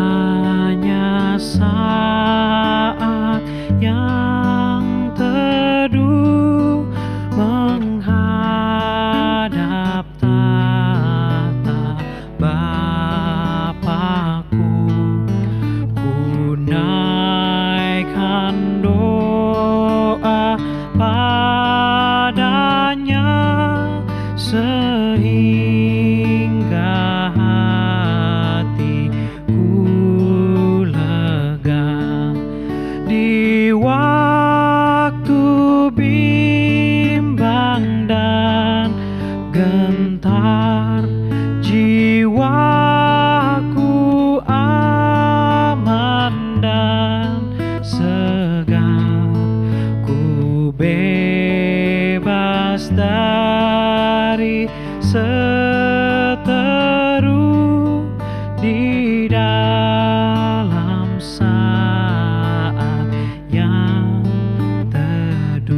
Indahnya saat yang teduh menghadap tata Bapa-Ku. Ku naikkan doa padanya sehingga hatiku lega di waktu bimbang dan gentar. Jiwaku aman dan segar, ku bebas dari seteru di dalam saat yang teduh.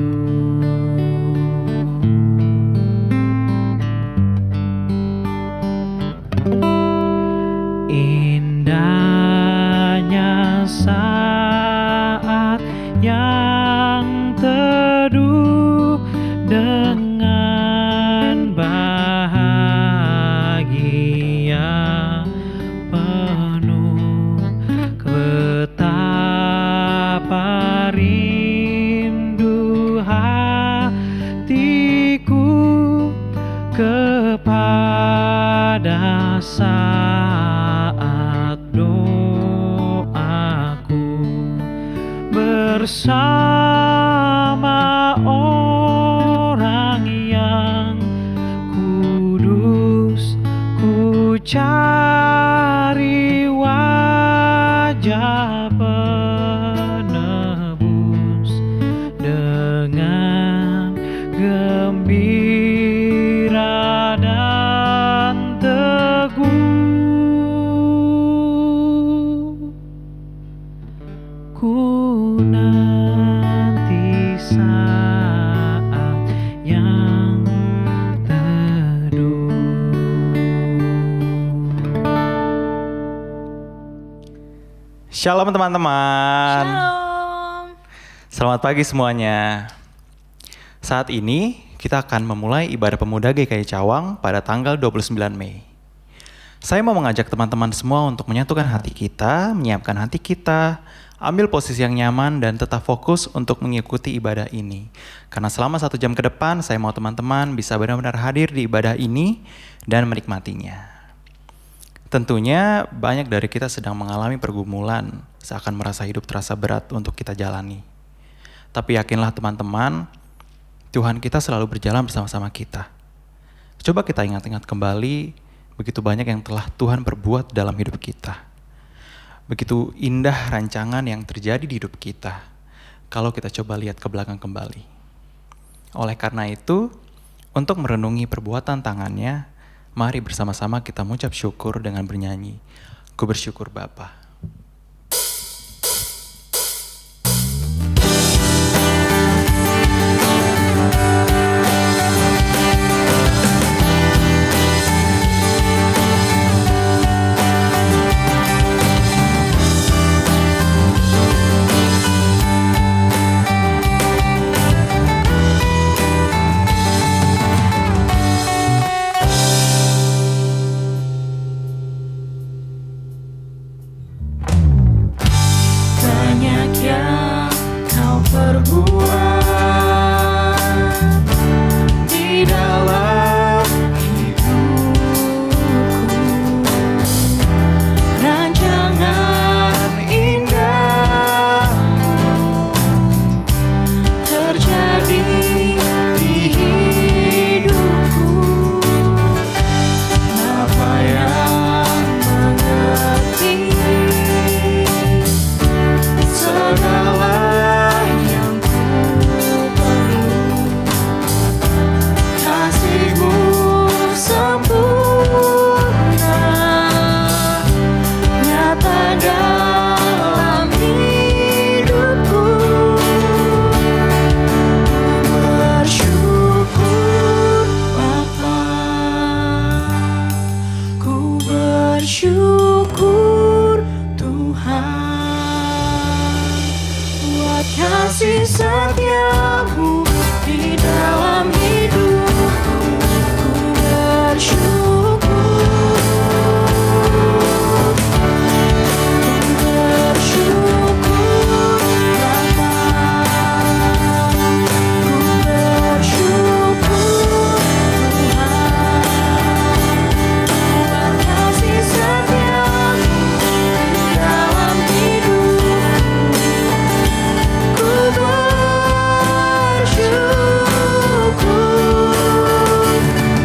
Indahnya saat yang teduh dengan bahagia penuh. Betapa rindu hatiku kepada saat doaku bersama orang yang kudus. Ku cari wajah penebus dengan gembira dan teguh. Ku nanti saat yang teduh. Shalom teman-teman. Shalom. Selamat pagi semuanya. Saat ini kita akan memulai ibadah pemuda GKI Cawang pada tanggal 29 Mei. Saya mau mengajak teman-teman semua untuk menyatukan hati kita, menyiapkan hati kita, ambil posisi yang nyaman dan tetap fokus untuk mengikuti ibadah ini. Karena selama 1 jam ke depan, saya mau teman-teman bisa benar-benar hadir di ibadah ini dan menikmatinya. Tentunya banyak dari kita sedang mengalami pergumulan, seakan merasa hidup terasa berat untuk kita jalani. Tapi yakinlah teman-teman, Tuhan kita selalu berjalan bersama-sama kita. Coba kita ingat-ingat kembali, begitu banyak yang telah Tuhan perbuat dalam hidup kita. Begitu indah rancangan yang terjadi di hidup kita, kalau kita coba lihat ke belakang kembali. Oleh karena itu, untuk merenungi perbuatan tangannya, mari bersama-sama kita mengucap syukur dengan bernyanyi, Ku bersyukur Bapa. kasih setiamu di dalam hidupku. Ku bersyukur, ku bersyukur Bapa. Ku bersyukur Tuhan, buat kasih setiamu di dalam hidupku. Ku bersyukur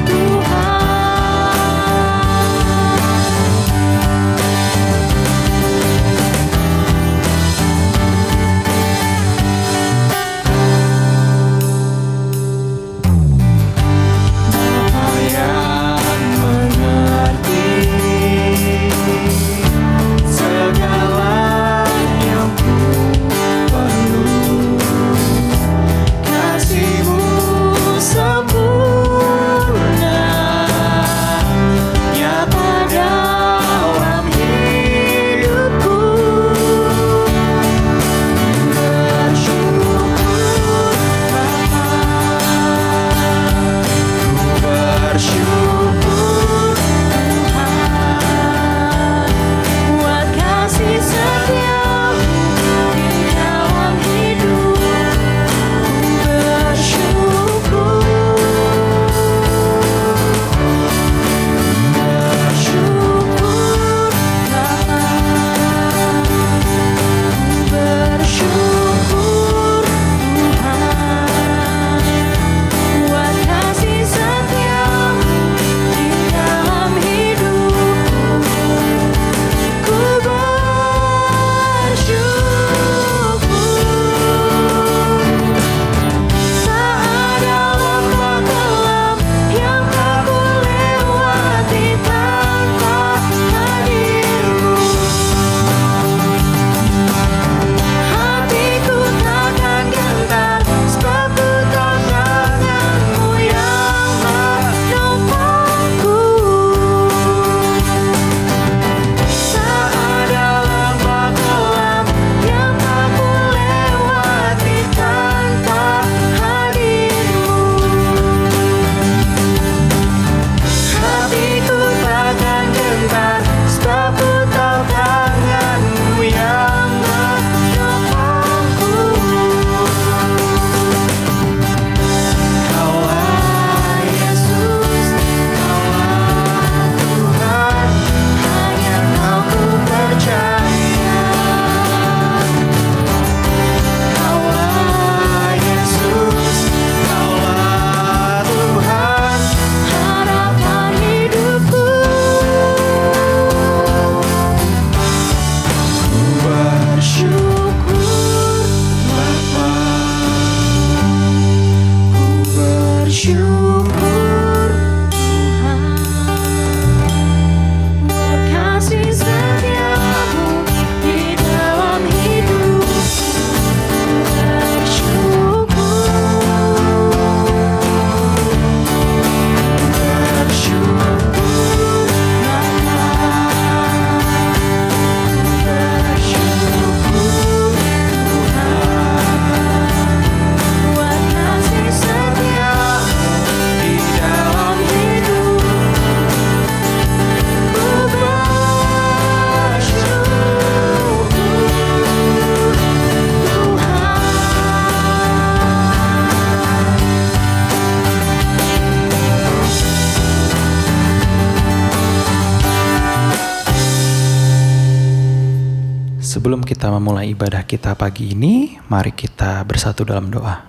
Tuhan. Bapa yang mengerti segala yang ku perlu, kasih-Mu sempurna nyata dalam hidupku. Bersyukur Bapa, ku bersyukur Tuhan, buat kasih setiamu di dalam hidupku. Bersyukur, bersyukur Bapa. Bersyukur Tuhan, buat kasih setiamu di dalam hidupku. Ku bersyukur. Tak ada lembah kelam yang aku lewati tanpa hadir-Mu. Hatiku takkan gentar, sebab ku tahu tangan-Mu yang menopangku. Tak ada lembah kelam yang aku lewati tanpa hadir-Mu. Hatiku takkan gentar, sebab ku tahu tangan-Mu yang menopangku. Kaulah Yesus, Kaulah Tuhan, hanya Kau ku percaya. Kaulah Yesus, Kaulah Tuhan, harapan hidupku. Ku bersyukur Bapa, ku bersyukur Tuhan, buat kasih setiamu di dalam hidupku. Bersyukur Bapa, bersyukur Tuhan, buat kasih setiamu di dalam hidupku. Ku bersyukur Tuhan. Sebelum kita memulai ibadah kita pagi ini, mari kita bersatu dalam doa.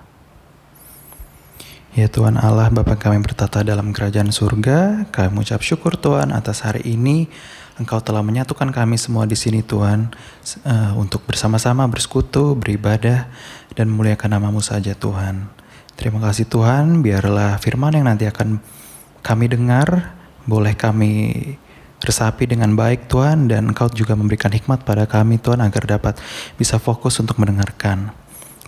Ya Tuhan Allah, Bapa kami bertata dalam kerajaan surga, kami mengucap syukur Tuhan atas hari ini. Engkau telah menyatukan kami semua di sini Tuhan, untuk bersama-sama bersekutu, beribadah, dan memuliakan nama-Mu saja Tuhan. Terima kasih Tuhan, biarlah firman yang nanti akan kami dengar, boleh kami resapi dengan baik Tuhan, dan Engkau juga memberikan hikmat pada kami Tuhan agar dapat bisa fokus untuk mendengarkan.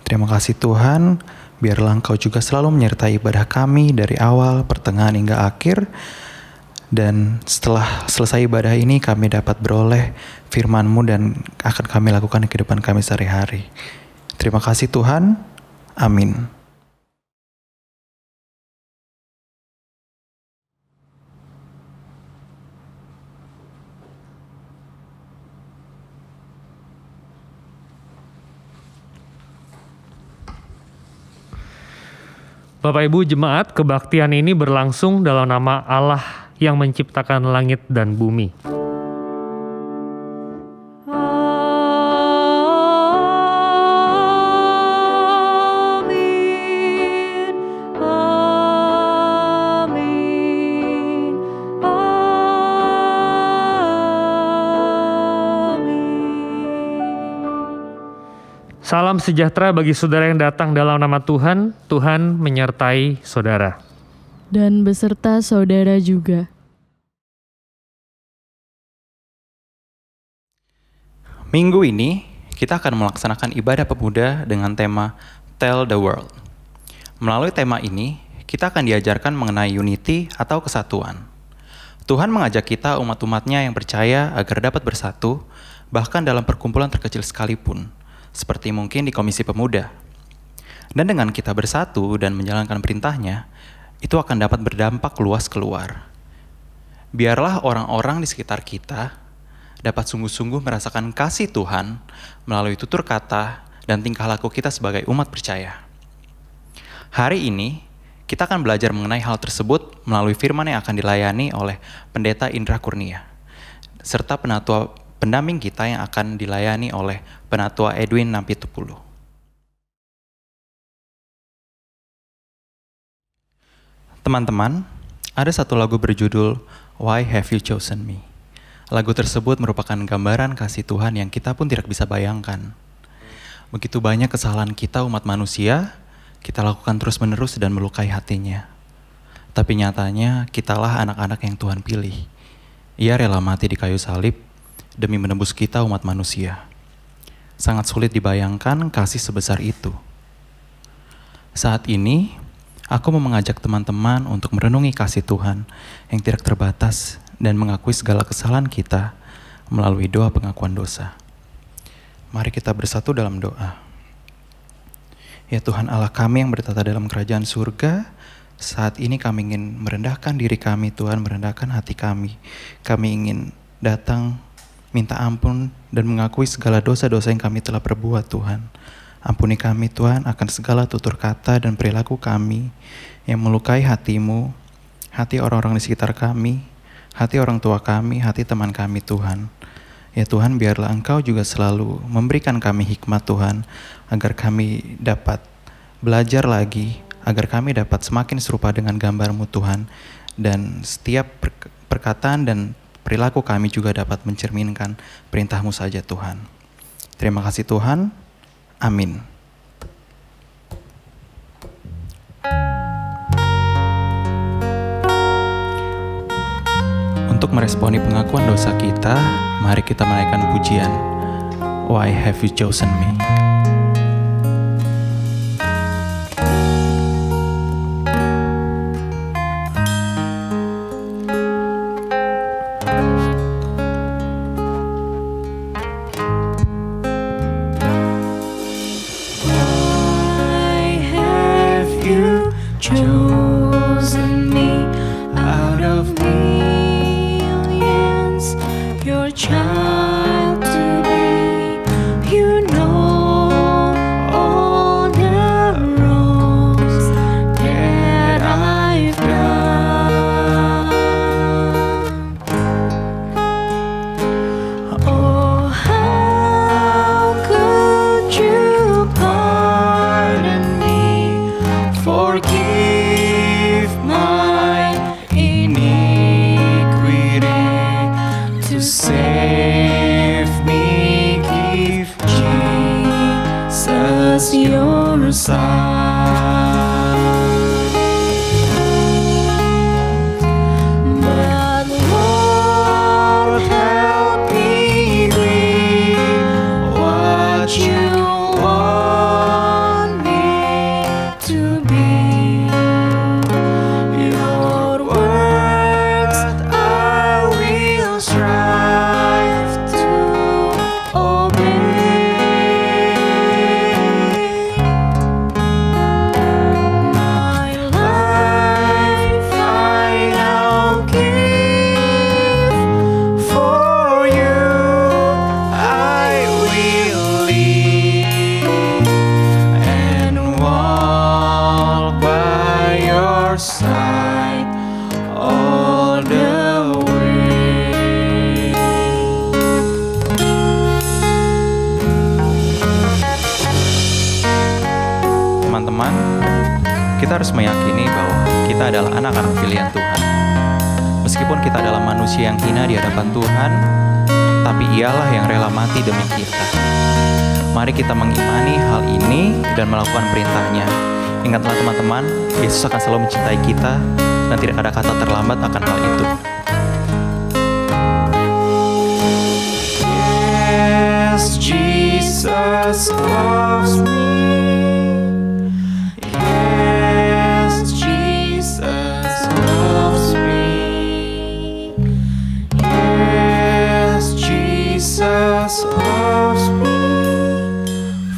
Terima kasih Tuhan, biarlah Engkau juga selalu menyertai ibadah kami dari awal, pertengahan hingga akhir. Dan setelah selesai ibadah ini kami dapat beroleh firman-Mu dan akan kami lakukan di kehidupan kami sehari-hari. Terima kasih Tuhan. Amin. Bapak Ibu jemaat, kebaktian ini berlangsung dalam nama Allah yang menciptakan langit dan bumi. Amin, amin, amin. Salam sejahtera bagi saudara yang datang dalam nama Tuhan. Tuhan menyertai saudara. Dan beserta saudara juga. Minggu ini kita akan melaksanakan ibadah pemuda dengan tema Tell the World. Melalui tema ini, kita akan diajarkan mengenai unity atau kesatuan. Tuhan mengajak kita umat-umatnya yang percaya agar dapat bersatu, bahkan dalam perkumpulan terkecil sekalipun, seperti mungkin di Komisi Pemuda. Dan dengan kita bersatu dan menjalankan perintahnya, itu akan dapat berdampak luas keluar. Biarlah orang-orang di sekitar kita dapat sungguh-sungguh merasakan kasih Tuhan melalui tutur kata dan tingkah laku kita sebagai umat percaya. Hari ini, kita akan belajar mengenai hal tersebut melalui firman yang akan dilayani oleh Pendeta Indra Kurnia, serta penatua pendamping kita yang akan dilayani oleh Penatua Edwin Nampitupulu. Teman-teman, ada satu lagu berjudul Why Have You Chosen Me? Lagu tersebut merupakan gambaran kasih Tuhan yang kita pun tidak bisa bayangkan. Begitu banyak kesalahan kita umat manusia, kita lakukan terus-menerus dan melukai hatinya. Tapi nyatanya, kitalah anak-anak yang Tuhan pilih. Ia rela mati di kayu salib demi menebus kita umat manusia. Sangat sulit dibayangkan kasih sebesar itu. Saat ini, aku mau mengajak teman-teman untuk merenungi kasih Tuhan yang tidak terbatas dan mengakui segala kesalahan kita melalui doa pengakuan dosa. Mari kita bersatu dalam doa. Ya Tuhan Allah kami yang bertata dalam kerajaan surga, saat ini kami ingin merendahkan diri kami Tuhan, merendahkan hati kami. Kami ingin datang minta ampun dan mengakui segala dosa-dosa yang kami telah perbuat Tuhan. Ampuni kami Tuhan akan segala tutur kata dan perilaku kami yang melukai hati-Mu, hati orang-orang di sekitar kami, hati orang tua kami, hati teman kami Tuhan. Ya Tuhan, biarlah Engkau juga selalu memberikan kami hikmat Tuhan, agar kami dapat belajar lagi, agar kami dapat semakin serupa dengan gambar-Mu Tuhan, dan setiap perkataan dan perilaku kami juga dapat mencerminkan perintah-Mu saja Tuhan. Terima kasih Tuhan. Amin. Untuk meresponi pengakuan dosa kita, mari kita menaikkan pujian Why Have You Chosen Me? Why have you chosen me out of millions? Your child to be, you know Kita harus meyakini bahwa kita adalah anak-anak pilihan Tuhan. Meskipun kita adalah manusia yang hina di hadapan Tuhan, tapi Ialah yang rela mati demi kita. Mari kita mengimani hal ini dan melakukan perintahnya. Ingatlah teman-teman, Yesus akan selalu mencintai kita dan tidak ada kata terlambat akan hal itu. Yes, Jesus loves me. Yes, Jesus loves me. Yes, Jesus loves me.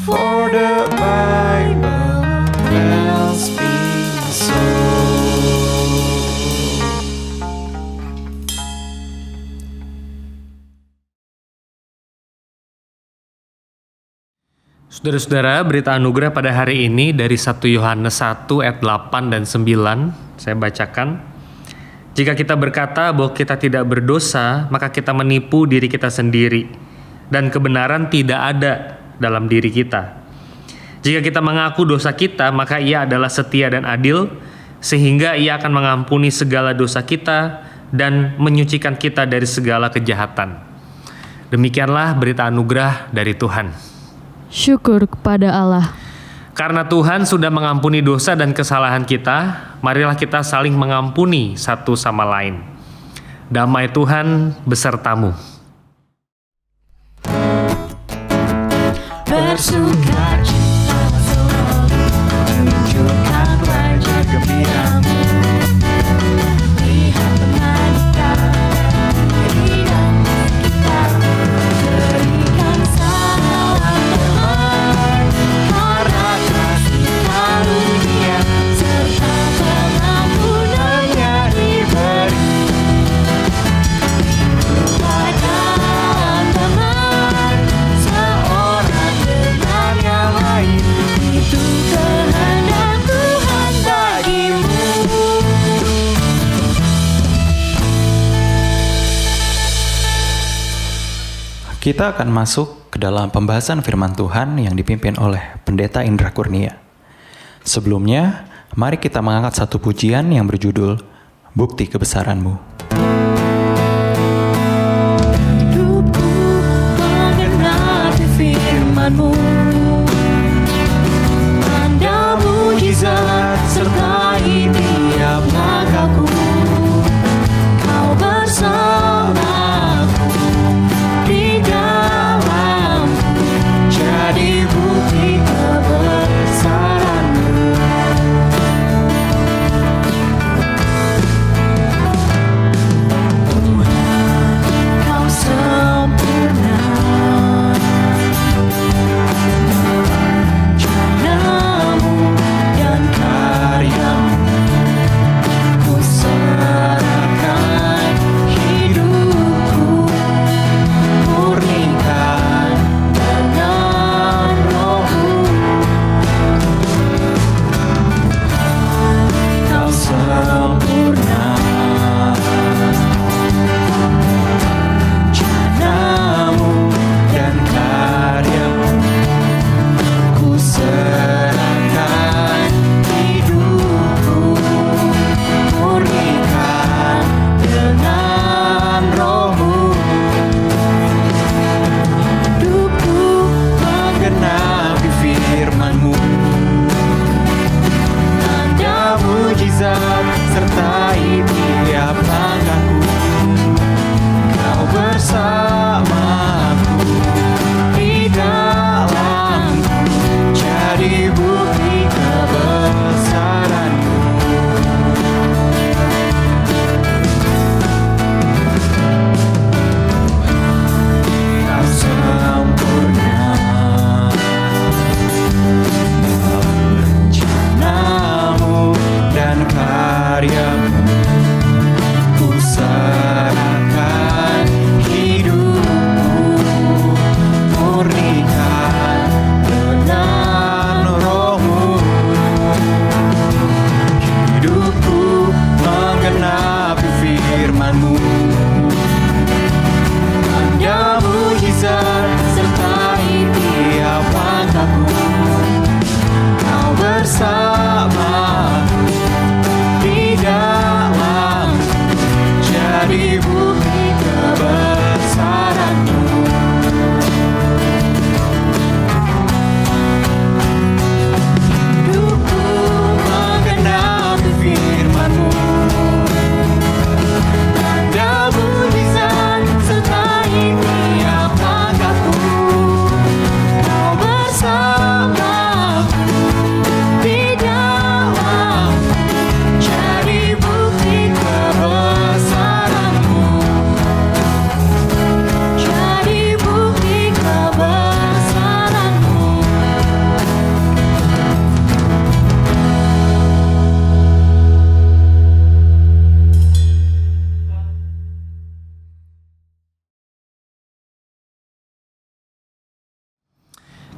For the Bible tells me so. Saudara-saudara, berita anugerah pada hari ini dari 1 Yohanes 1 ayat 8 dan 9. Saya bacakan. Jika kita berkata bahwa kita tidak berdosa, maka kita menipu diri kita sendiri, dan kebenaran tidak ada dalam diri kita. Jika kita mengaku dosa kita, maka Ia adalah setia dan adil, sehingga Ia akan mengampuni segala dosa kita dan menyucikan kita dari segala kejahatan. Demikianlah berita anugerah dari Tuhan. Syukur kepada Allah. Karena Tuhan sudah mengampuni dosa dan kesalahan kita, marilah kita saling mengampuni satu sama lain. Damai Tuhan besertamu. Bersukacita selalu, tunjukkan wajah gembiramu. Lihat teman-teman di dalam kita, berikan salam teman, karena kasih karunia serta pengampunannya diberi kepada teman seorang dengan yang lain. Itu kehendak Tuhan bagimu. Kita akan masuk ke dalam pembahasan firman Tuhan yang dipimpin oleh Pendeta Indra Kurnia. Sebelumnya, mari kita mengangkat satu pujian yang berjudul Bukti Kebesaran-Mu. Hidupku mengenali firman-Mu, tanda mujizat sertai tiap langkahku. Kau bersamaku di dalamku, jadi bukti kebesaran-Mu.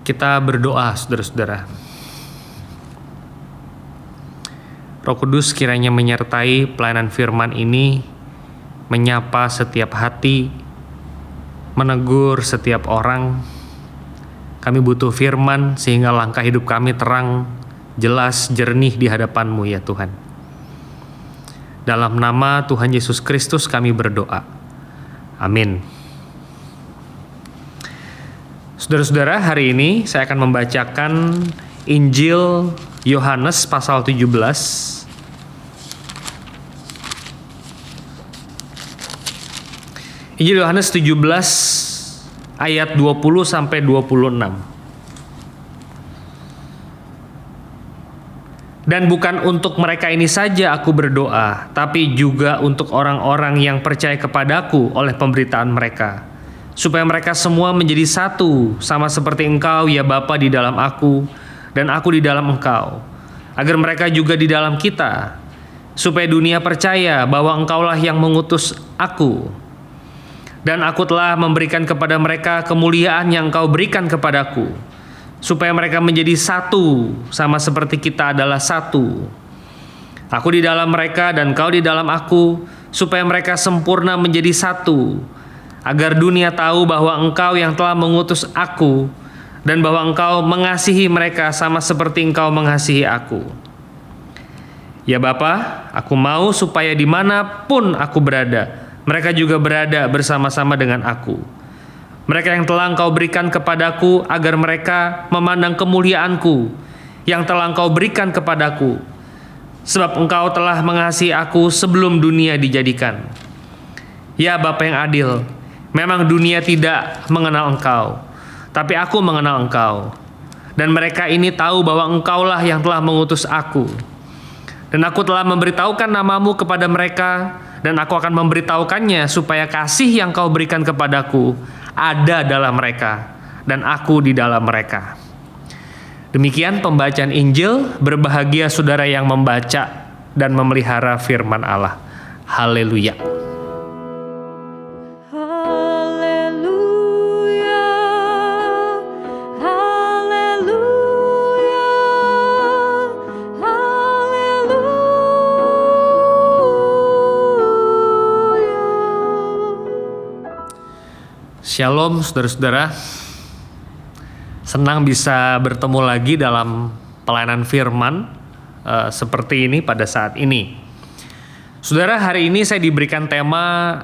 Kita berdoa, saudara-saudara. Roh Kudus kiranya menyertai pelayanan firman ini, menyapa setiap hati, menegur setiap orang. Kami butuh firman sehingga langkah hidup kami terang, jelas, jernih di hadapan-Mu ya Tuhan. Dalam nama Tuhan Yesus Kristus kami berdoa. Amin. Saudara-saudara, hari ini saya akan membacakan Injil Yohanes pasal 17. Injil Yohanes 17 ayat 20 sampai 26. Dan bukan untuk mereka ini saja aku berdoa, tapi juga untuk orang-orang yang percaya kepadaku oleh pemberitaan mereka, supaya mereka semua menjadi satu, sama seperti Engkau ya Bapa di dalam aku, dan aku di dalam Engkau, agar mereka juga di dalam kita, supaya dunia percaya bahwa Engkaulah yang mengutus aku. Dan aku telah memberikan kepada mereka kemuliaan yang Engkau berikan kepadaku, supaya mereka menjadi satu, sama seperti kita adalah satu. Aku di dalam mereka dan Engkau di dalam aku, supaya mereka sempurna menjadi satu, agar dunia tahu bahwa Engkau yang telah mengutus aku, dan bahwa Engkau mengasihi mereka sama seperti Engkau mengasihi aku. Ya Bapa, aku mau supaya dimanapun aku berada, mereka juga berada bersama-sama dengan aku. Mereka yang telah Engkau berikan kepadaku, agar mereka memandang kemuliaanku yang telah Engkau berikan kepadaku, sebab Engkau telah mengasihi aku sebelum dunia dijadikan. Ya Bapa yang adil, memang dunia tidak mengenal Engkau, tapi aku mengenal Engkau, dan mereka ini tahu bahwa Engkaulah yang telah mengutus aku. Dan aku telah memberitahukan namamu kepada mereka, dan aku akan memberitahukannya supaya kasih yang Kau berikan kepadaku ada dalam mereka, dan aku di dalam mereka. Demikian pembacaan Injil. Berbahagia saudara yang membaca dan memelihara firman Allah. Haleluya. Shalom saudara-saudara, senang bisa bertemu lagi dalam pelayanan firman seperti ini pada saat ini. Saudara, hari ini saya diberikan tema,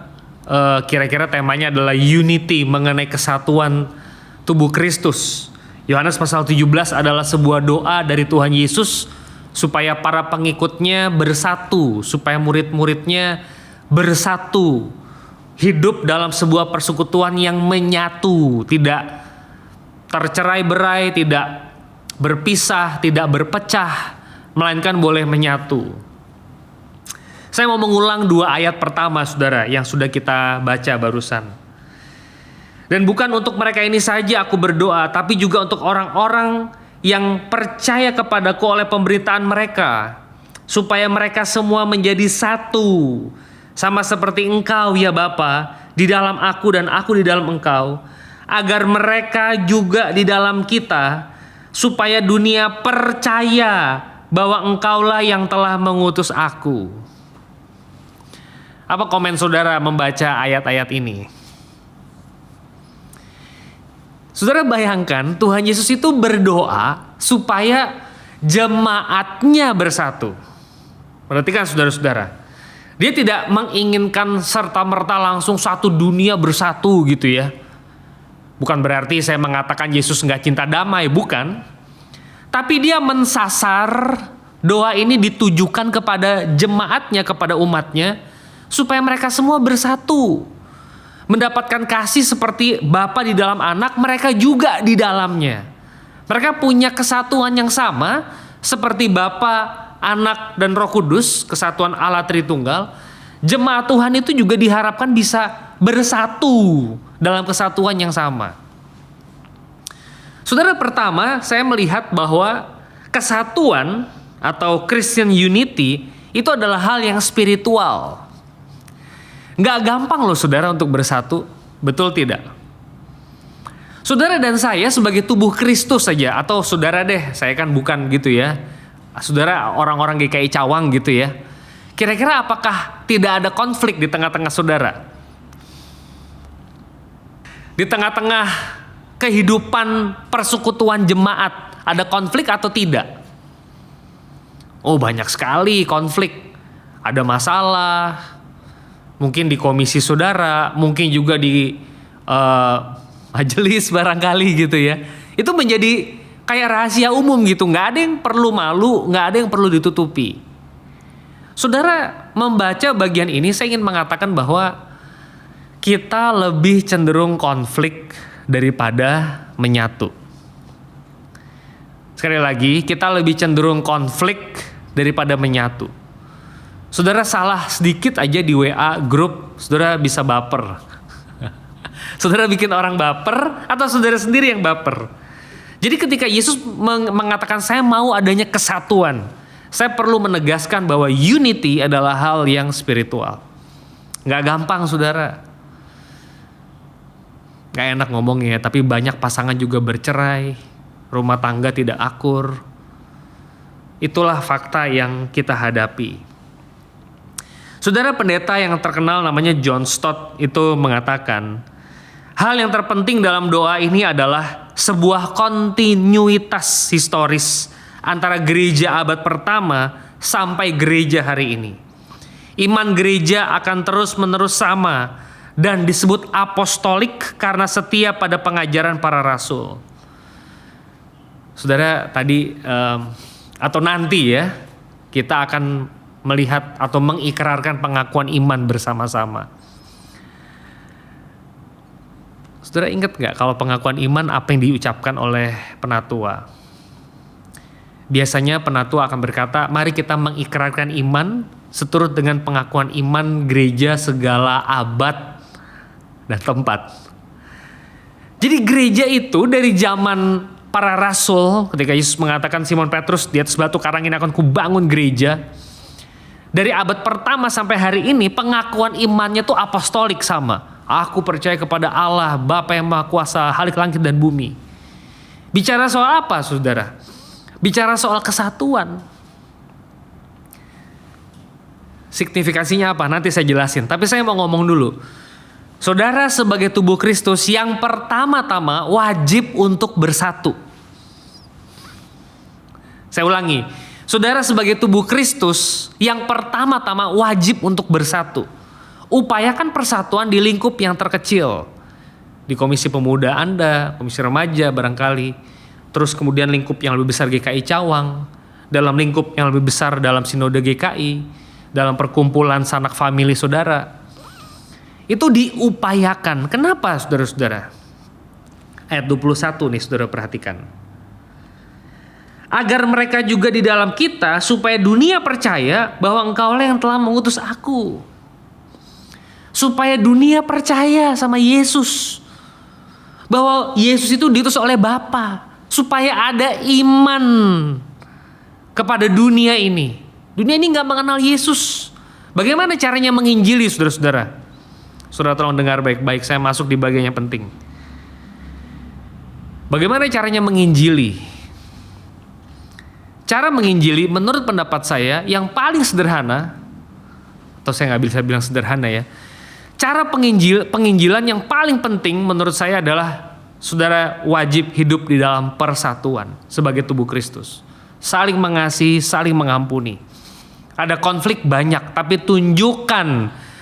kira-kira temanya adalah unity, mengenai kesatuan tubuh Kristus. Yohanes pasal 17 adalah sebuah doa dari Tuhan Yesus supaya para pengikutnya bersatu, supaya murid-muridnya bersatu, hidup dalam sebuah persekutuan yang menyatu, tidak tercerai-berai, tidak berpisah, tidak berpecah, melainkan boleh menyatu. Saya mau mengulang 2 ayat pertama saudara yang sudah kita baca barusan. Dan bukan untuk mereka ini saja aku berdoa, tapi juga untuk orang-orang yang percaya kepadaku oleh pemberitaan mereka, supaya mereka semua menjadi satu, sama seperti Engkau ya Bapa di dalam aku dan aku di dalam Engkau, agar mereka juga di dalam kita, supaya dunia percaya bahwa Engkaulah yang telah mengutus aku. Apa komen saudara membaca ayat-ayat ini? Saudara bayangkan Tuhan Yesus itu berdoa supaya jemaatnya bersatu. Perhatikan saudara-saudara, Dia tidak menginginkan serta-merta langsung satu dunia bersatu gitu ya. Bukan berarti saya mengatakan Yesus nggak cinta damai, bukan. Tapi dia mensasar, doa ini ditujukan kepada jemaatnya, kepada umatnya, supaya mereka semua bersatu. Mendapatkan kasih seperti Bapa di dalam anak, mereka juga di dalamnya. Mereka punya kesatuan yang sama, seperti Bapa, Anak dan Roh Kudus, kesatuan Allah Tritunggal. Jemaat Tuhan itu juga diharapkan bisa bersatu dalam kesatuan yang sama. Saudara, pertama saya melihat bahwa kesatuan atau Christian unity itu adalah hal yang spiritual. Gak gampang loh saudara untuk bersatu, betul tidak? Saudara dan saya sebagai tubuh Kristus saja, atau saudara deh, saya kan bukan gitu ya. Saudara orang-orang GKI Cawang gitu ya. Kira-kira apakah tidak ada konflik di tengah-tengah saudara? Di tengah-tengah kehidupan persekutuan jemaat, ada konflik atau tidak? Oh, banyak sekali konflik. Ada masalah, mungkin di komisi saudara, mungkin juga di majelis barangkali gitu ya. Itu menjadi kayak rahasia umum gitu, nggak ada yang perlu malu, nggak ada yang perlu ditutupi. Saudara membaca bagian ini, saya ingin mengatakan bahwa kita lebih cenderung konflik daripada menyatu. Sekali lagi, kita lebih cenderung konflik daripada menyatu. Saudara salah sedikit aja di WA grup, saudara bisa baper. Saudara bikin orang baper atau saudara sendiri yang baper. Jadi ketika Yesus mengatakan saya mau adanya kesatuan, saya perlu menegaskan bahwa unity adalah hal yang spiritual. Gak gampang saudara. Gak enak ngomongnya, tapi banyak pasangan juga bercerai, rumah tangga tidak akur. Itulah fakta yang kita hadapi. Saudara pendeta yang terkenal namanya John Stott itu mengatakan, hal yang terpenting dalam doa ini adalah sebuah kontinuitas historis antara gereja abad pertama sampai gereja hari ini. Iman gereja akan terus-menerus sama dan disebut apostolik karena setia pada pengajaran para rasul. Saudara tadi atau nanti ya, kita akan melihat atau mengikrarkan pengakuan iman bersama-sama. Saudara ingat gak kalau pengakuan iman apa yang diucapkan oleh penatua? Biasanya penatua akan berkata, mari kita mengikrarkan iman seturut dengan pengakuan iman gereja segala abad dan tempat. Jadi gereja itu dari zaman para rasul, ketika Yesus mengatakan Simon Petrus, di atas batu karang ini akan kubangun gereja. Dari abad pertama sampai hari ini pengakuan imannya tuh apostolik sama. Aku percaya kepada Allah, Bapa yang Maha Kuasa, Khalik langit dan bumi. Bicara soal apa saudara? Bicara soal kesatuan. Signifikasinya apa? Nanti saya jelasin. Tapi saya mau ngomong dulu. Saudara sebagai tubuh Kristus yang pertama-tama wajib untuk bersatu. Saya ulangi. Saudara sebagai tubuh Kristus yang pertama-tama wajib untuk bersatu. Upayakan persatuan di lingkup yang terkecil. Di komisi pemuda Anda, komisi remaja barangkali. Terus kemudian lingkup yang lebih besar GKI Cawang. Dalam lingkup yang lebih besar dalam sinode GKI. Dalam perkumpulan sanak famili saudara. Itu diupayakan. Kenapa saudara-saudara? Ayat 21 nih saudara perhatikan. Agar mereka juga di dalam kita supaya dunia percaya bahwa engkaulah yang telah mengutus aku. Supaya dunia percaya sama Yesus. Bahwa Yesus itu diutus oleh Bapa. Supaya ada iman kepada dunia ini. Dunia ini gak mengenal Yesus. Bagaimana caranya menginjili saudara-saudara? Saudara tolong dengar baik-baik, saya masuk di bagian yang penting. Bagaimana caranya menginjili? Cara menginjili menurut pendapat saya yang paling sederhana, atau saya gak bisa bilang sederhana ya, cara penginjilan yang paling penting menurut saya adalah saudara wajib hidup di dalam persatuan sebagai tubuh Kristus. Saling mengasihi, saling mengampuni. Ada konflik banyak, tapi tunjukkan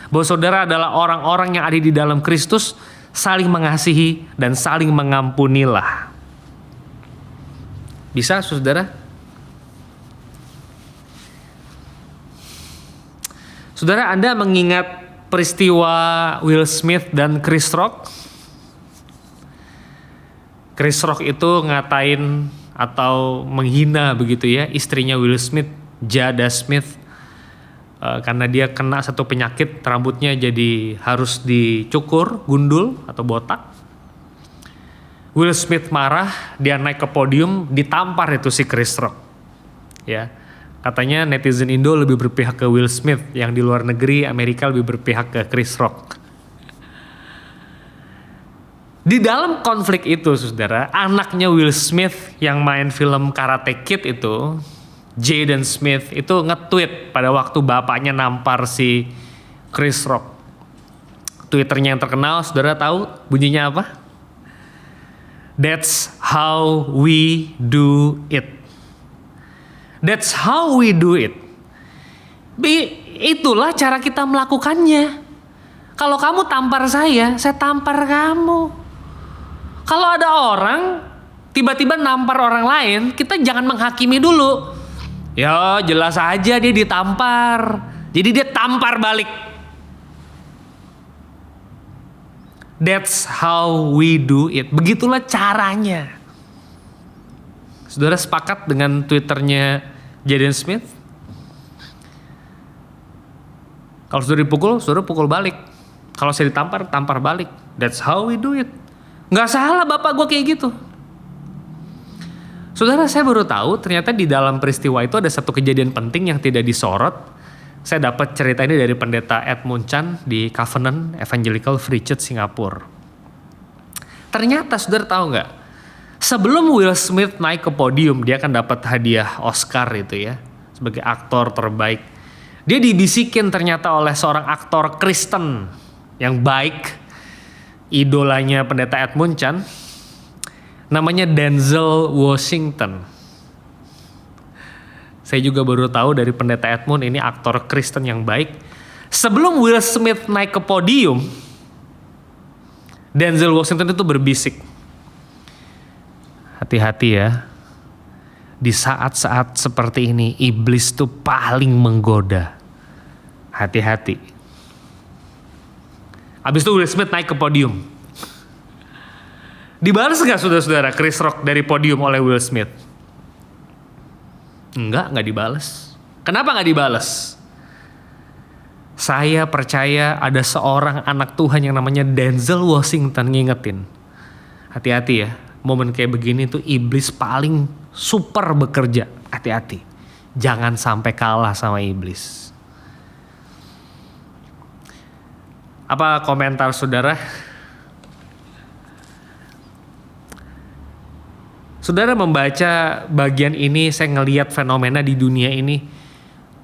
bahwa saudara adalah orang-orang yang ada di dalam Kristus, saling mengasihi dan saling mengampunilah. Bisa saudara? Saudara, Anda mengingat peristiwa Will Smith dan Chris Rock? Chris Rock itu ngatain atau menghina begitu ya istrinya Will Smith, Jada Smith, karena dia kena satu penyakit rambutnya jadi harus dicukur, gundul atau botak. Will Smith marah, dia naik ke podium, ditampar itu si Chris Rock. Ya, katanya netizen Indo lebih berpihak ke Will Smith, yang di luar negeri Amerika lebih berpihak ke Chris Rock. Di dalam konflik itu, saudara, anaknya Will Smith yang main film Karate Kid itu, Jaden Smith, itu nge-tweet pada waktu bapaknya nampar si Chris Rock. Twitternya yang terkenal, saudara tahu bunyinya apa? That's how we do it. That's how we do it. Itulah cara kita melakukannya. Kalau kamu tampar saya tampar kamu. Kalau ada orang tiba-tiba nampar orang lain, kita jangan menghakimi dulu. Ya jelas aja dia ditampar. Jadi dia tampar balik. That's how we do it. Begitulah caranya. Saudara sepakat dengan Twitternya Jaden Smith? Kalau saudara dipukul, saudara pukul balik. Kalau saya ditampar, tampar balik. That's how we do it. Nggak salah bapak gue kayak gitu. Saudara, saya baru tahu ternyata di dalam peristiwa itu ada satu kejadian penting yang tidak disorot. Saya dapat cerita ini dari pendeta Edmund Chan di Covenant Evangelical Free Church Singapura. Ternyata saudara tahu nggak? Sebelum Will Smith naik ke podium, dia akan dapat hadiah Oscar itu ya, sebagai aktor terbaik. Dia dibisikin ternyata oleh seorang aktor Kristen yang baik, idolanya pendeta Edmund Chan, namanya Denzel Washington. Saya juga baru tahu dari pendeta Edmund, ini aktor Kristen yang baik. Sebelum Will Smith naik ke podium, Denzel Washington itu berbisik, hati-hati ya, di saat-saat seperti ini iblis tuh paling menggoda. Hati-hati. Habis itu Will Smith naik ke podium. Dibalas gak saudara-saudara Chris Rock dari podium oleh Will Smith? Enggak dibalas. Kenapa gak dibalas? Saya percaya ada seorang anak Tuhan yang namanya Denzel Washington ngingetin. Hati-hati ya, momen kayak begini tuh iblis paling super bekerja. Hati-hati, jangan sampai kalah sama iblis. Apa komentar saudara? Saudara membaca bagian ini, saya ngelihat fenomena di dunia ini.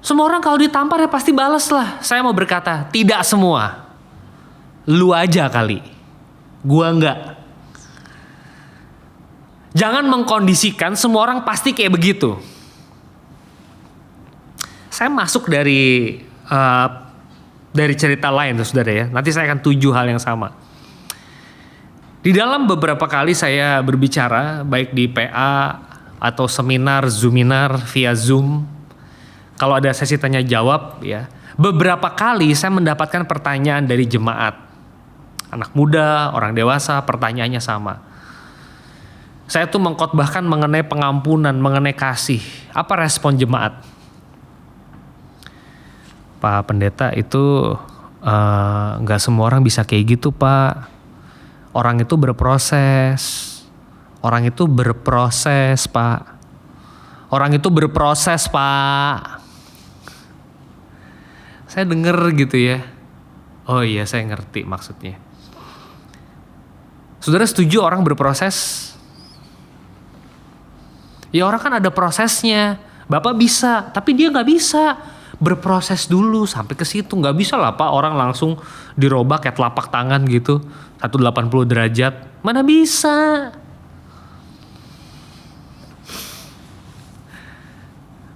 Semua orang kalau ditampar ya pasti balas lah. Saya mau berkata, tidak semua. Lu aja kali, gua enggak. Jangan mengkondisikan semua orang pasti kayak begitu. Saya masuk dari cerita lain tuh saudara ya. Nanti saya akan tuju hal yang sama. Di dalam beberapa kali saya berbicara baik di PA atau seminar, Zoominar via Zoom. Kalau ada sesi tanya jawab ya. Beberapa kali saya mendapatkan pertanyaan dari jemaat. Anak muda, orang dewasa, pertanyaannya sama. Saya tuh mengkhotbahkan mengenai pengampunan, mengenai kasih. Apa respon jemaat? Pak Pendeta, itu gak semua orang bisa kayak gitu Pak. Orang itu berproses. Orang itu berproses Pak. Orang itu berproses Pak. Saya denger gitu ya. Oh iya, saya ngerti maksudnya. Saudara setuju orang berproses? Ya orang kan ada prosesnya. Bapak bisa, tapi dia gak bisa. Berproses dulu sampai ke situ. Gak bisa lah Pak orang langsung dirobak kayak telapak tangan gitu 180 derajat. Mana bisa.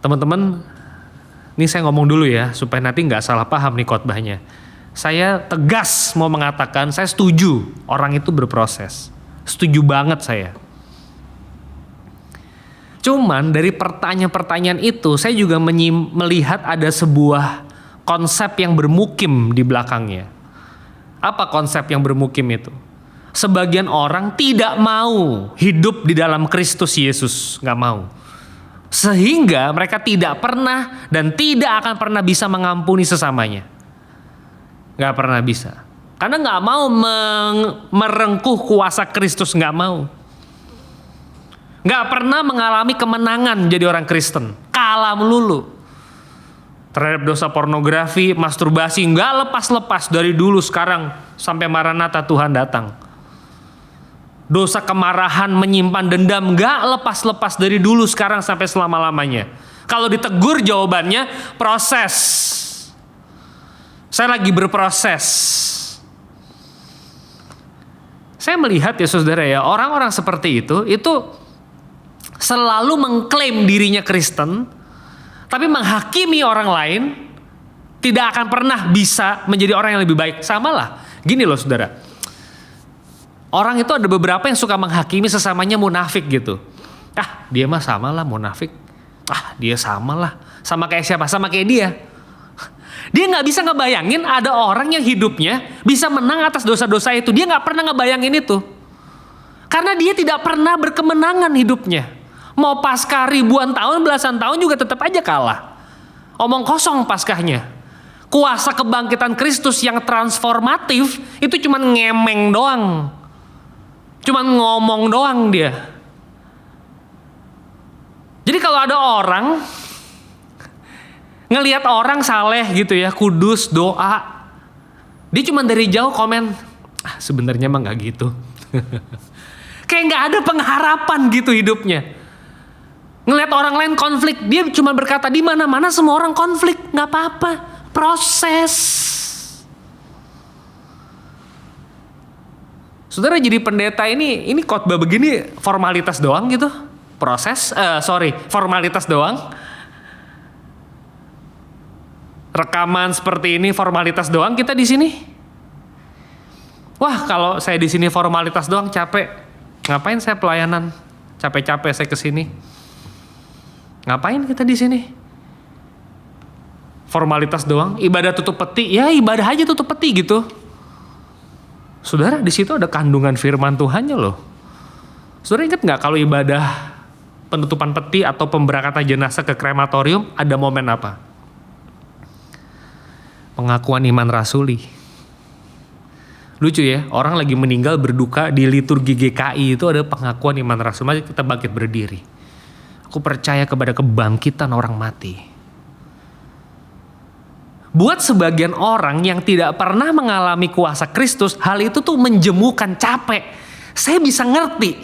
Teman-teman, ini saya ngomong dulu ya supaya nanti gak salah paham nih khotbahnya. Saya tegas mau mengatakan saya setuju orang itu berproses. Setuju banget saya. Cuman dari pertanyaan-pertanyaan itu saya juga melihat ada sebuah konsep yang bermukim di belakangnya. Apa konsep yang bermukim itu? Sebagian orang tidak mau hidup di dalam Kristus Yesus, gak mau. Sehingga mereka tidak pernah dan tidak akan pernah bisa mengampuni sesamanya. Gak pernah bisa. Karena gak mau merengkuh kuasa Kristus, gak mau. Gak pernah mengalami kemenangan jadi orang Kristen. Kalah melulu. Terhadap dosa pornografi, masturbasi, gak lepas-lepas dari dulu sekarang sampai Maranatha Tuhan datang. dosa kemarahan, menyimpan dendam, gak lepas-lepas dari dulu, sekarang sampai selama-lamanya. Kalau ditegur jawabannya proses. Saya lagi berproses. Saya melihat ya saudara ya, orang-orang seperti itu selalu mengklaim dirinya Kristen, tapi menghakimi orang lain, tidak akan pernah bisa menjadi orang yang lebih baik. Sama lah, gini loh saudara. Orang itu ada beberapa yang suka menghakimi sesamanya munafik gitu. Ah, dia mah sama lah munafik. Ah, dia sama lah. Sama kayak siapa? Sama kayak dia. Dia gak bisa ngebayangin ada orang yang hidupnya bisa menang atas dosa-dosa itu. Dia gak pernah ngebayangin itu. Karena dia tidak pernah berkemenangan hidupnya. Mau pasca ribuan tahun, belasan tahun juga tetap aja kalah. Omong kosong paskahnya. Kuasa kebangkitan Kristus yang transformatif itu cuma ngemeng doang. Cuman ngomong doang dia. Jadi kalau ada orang ngelihat orang saleh gitu ya, kudus, doa, dia cuma dari jauh komen, sebenarnya emang nggak gitu. Kayak nggak ada pengharapan gitu hidupnya. Ngelihat orang lain konflik, dia cuma berkata di mana-mana semua orang konflik, nggak apa-apa, proses. Saudara jadi pendeta ini khotbah begini formalitas doang gitu, formalitas doang. Rekaman seperti ini formalitas doang kita di sini. Wah, kalau saya di sini formalitas doang capek. Ngapain saya pelayanan? Capek-capek saya kesini. Ngapain kita di sini? Formalitas doang, ibadah tutup peti, ya ibadah aja tutup peti gitu. Saudara, di situ ada kandungan firman Tuhannya loh. Saudara ingat nggak kalau ibadah penutupan peti atau pemberangkatan jenazah ke krematorium ada momen apa? Pengakuan iman rasuli. Lucu ya, orang lagi meninggal berduka di liturgi GKI itu ada pengakuan iman rasuli. Mari kita bangkit berdiri. Aku percaya kepada kebangkitan orang mati. Buat sebagian orang yang tidak pernah mengalami kuasa Kristus, hal itu tuh menjemukan, capek. Saya bisa ngerti.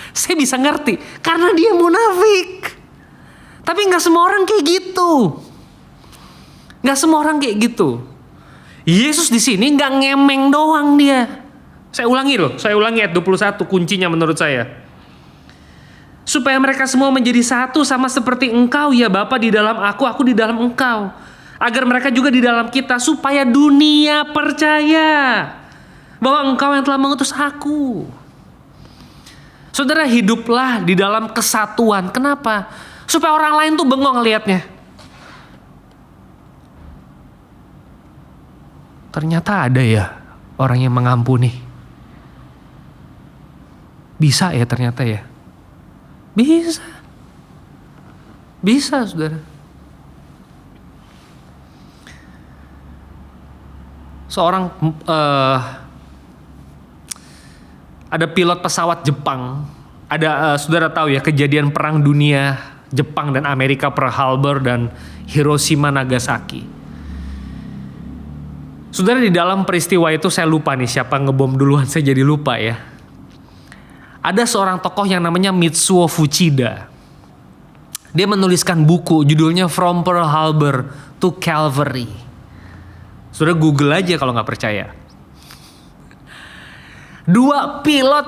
Saya bisa ngerti. Karena dia munafik. Tapi gak semua orang kayak gitu. Gak semua orang kayak gitu. Yesus di sini gak ngemeng doang dia. Saya ulangi ayat 21 kuncinya menurut saya. Supaya mereka semua menjadi satu sama seperti Engkau ya Bapa di dalam aku di dalam Engkau. Agar mereka juga di dalam kita, supaya dunia percaya bahwa Engkau yang telah mengutus aku. Saudara, hiduplah di dalam kesatuan. Kenapa? Supaya orang lain tuh bengong lihatnya. Ternyata ada ya orang yang mengampuni. Bisa ya ternyata ya. Bisa saudara. Seorang ada pilot pesawat Jepang, saudara tahu ya kejadian perang dunia Jepang dan Amerika, Pearl Harbor dan Hiroshima Nagasaki. Saudara, di dalam peristiwa itu saya lupa nih siapa ngebom duluan, saya jadi lupa ya. Ada seorang tokoh yang namanya Mitsuo Fuchida. Dia menuliskan buku judulnya From Pearl Harbor to Calvary. Saudara Google aja kalau nggak percaya. 2 pilot,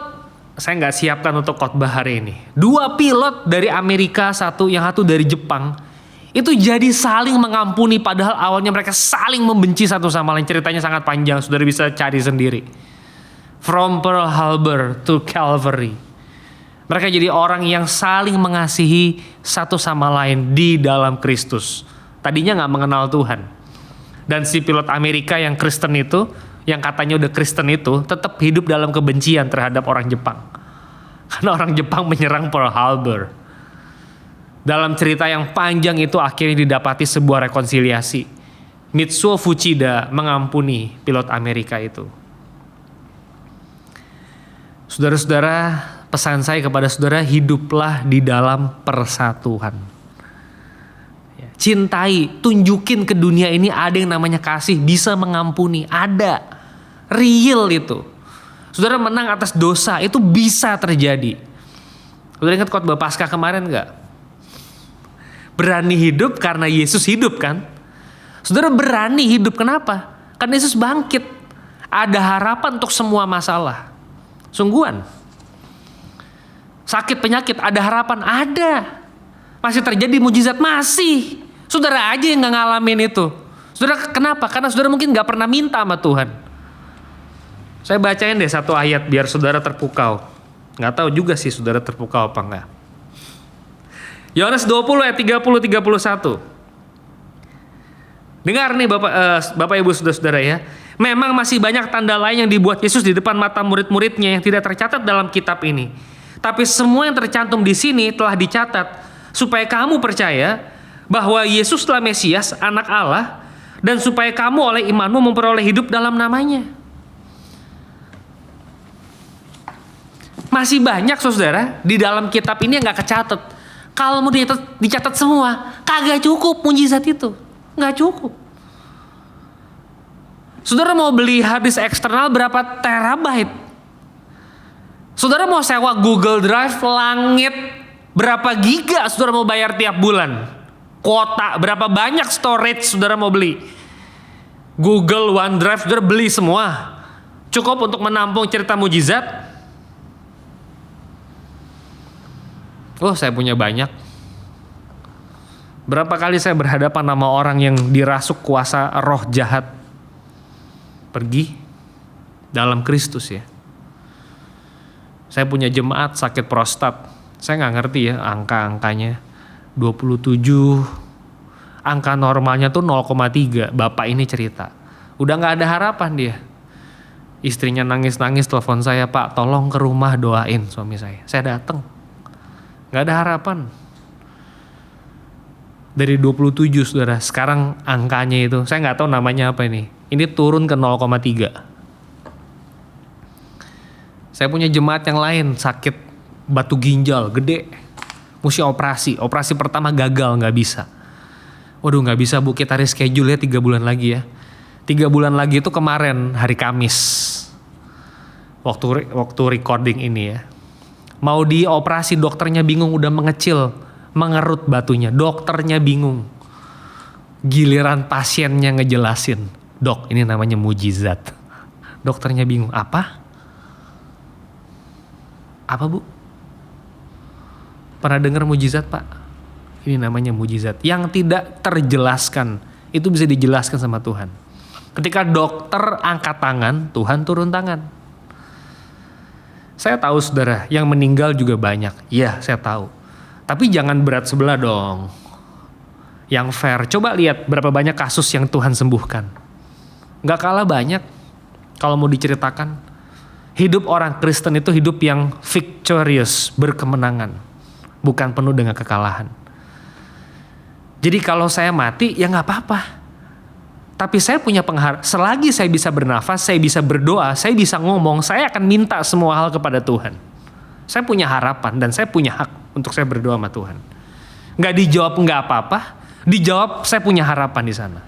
saya nggak siapkan untuk khotbah hari ini. 2 pilot dari Amerika, satu dari Jepang, itu jadi saling mengampuni padahal awalnya mereka saling membenci satu sama lain. Ceritanya sangat panjang, saudara bisa cari sendiri. From Pearl Harbor to Calvary. Mereka jadi orang yang saling mengasihi satu sama lain di dalam Kristus. Tadinya nggak mengenal Tuhan. Dan si pilot Amerika yang Kristen itu, yang katanya udah Kristen itu, tetap hidup dalam kebencian terhadap orang Jepang. Karena orang Jepang menyerang Pearl Harbor. Dalam cerita yang panjang itu akhirnya didapati sebuah rekonsiliasi. Mitsuo Fuchida mengampuni pilot Amerika itu. Saudara-saudara, pesan saya kepada saudara, hiduplah di dalam persatuan. Cintai, tunjukin ke dunia ini ada yang namanya kasih, bisa mengampuni, ada. Real itu. Saudara menang atas dosa, itu bisa terjadi. Saudara ingat khotbah Paskah kemarin gak? Berani hidup karena Yesus hidup kan? Saudara berani hidup kenapa? Karena Yesus bangkit. Ada harapan untuk semua masalah. Sungguhan. Sakit penyakit ada harapan? Ada. Masih terjadi mujizat? Masih. Saudara aja yang gak ngalamin itu. Saudara kenapa? Karena saudara mungkin gak pernah minta sama Tuhan. Saya bacain deh satu ayat biar saudara terpukau. Gak tahu juga sih saudara terpukau apa enggak. Yohanes 20 ayat 30-31. Dengar nih Bapak Ibu saudara-saudara ya. Memang masih banyak tanda lain yang dibuat Yesus di depan mata murid-muridnya yang tidak tercatat dalam kitab ini. Tapi semua yang tercantum di sini telah dicatat supaya kamu percaya bahwa Yesuslah Mesias, Anak Allah, dan supaya kamu oleh imanmu memperoleh hidup dalam namanya. Masih banyak saudara di dalam kitab ini yang gak kecatat. Kalau mau dicatat semua, kagak cukup mujizat itu. Gak cukup. Saudara mau beli hard disk eksternal berapa terabyte? Saudara mau sewa Google Drive langit berapa giga saudara mau bayar tiap bulan? Kuota berapa banyak storage saudara mau beli? Google OneDrive saudara beli semua. Cukup untuk menampung cerita mujizat? Oh, saya punya banyak. Berapa kali saya berhadapan sama orang yang dirasuk kuasa roh jahat. Pergi dalam Kristus ya. Saya punya jemaat sakit prostat. Saya gak ngerti ya angka-angkanya. 27, angka normalnya tuh 0,3. Bapak ini cerita, udah gak ada harapan dia. Istrinya nangis-nangis telepon saya, Pak tolong ke rumah doain suami saya. Saya datang, gak ada harapan. Dari 27 saudara, sekarang angkanya itu, saya gak tahu namanya apa ini turun ke 0,3. Saya punya jemaat yang lain sakit batu ginjal gede, mesti operasi pertama gagal, gak bisa. Waduh gak bisa Bu, kita reschedule ya 3 bulan lagi ya. 3 bulan lagi itu kemarin hari Kamis, waktu recording ini ya. Mau dioperasi, dokternya bingung, udah mengecil, mengerut batunya, dokternya bingung. Giliran pasiennya ngejelasin, dok ini namanya mujizat. Dokternya bingung, apa Bu? Pernah dengar mujizat Pak? Ini namanya mujizat. Yang tidak terjelaskan, itu bisa dijelaskan sama Tuhan. Ketika dokter angkat tangan, Tuhan turun tangan. Saya tahu saudara, yang meninggal juga banyak. Iya, saya tahu. Tapi jangan berat sebelah dong. Yang fair, coba lihat berapa banyak kasus yang Tuhan sembuhkan. Gak kalah banyak kalau mau diceritakan. Hidup orang Kristen itu hidup yang victorious, berkemenangan. Bukan penuh dengan kekalahan. Jadi kalau saya mati, ya gak apa-apa. Tapi saya punya pengharapan, selagi saya bisa bernafas, saya bisa berdoa, saya bisa ngomong, saya akan minta semua hal kepada Tuhan. Saya punya harapan dan saya punya hak untuk saya berdoa sama Tuhan. Gak dijawab gak apa-apa, dijawab saya punya harapan di sana.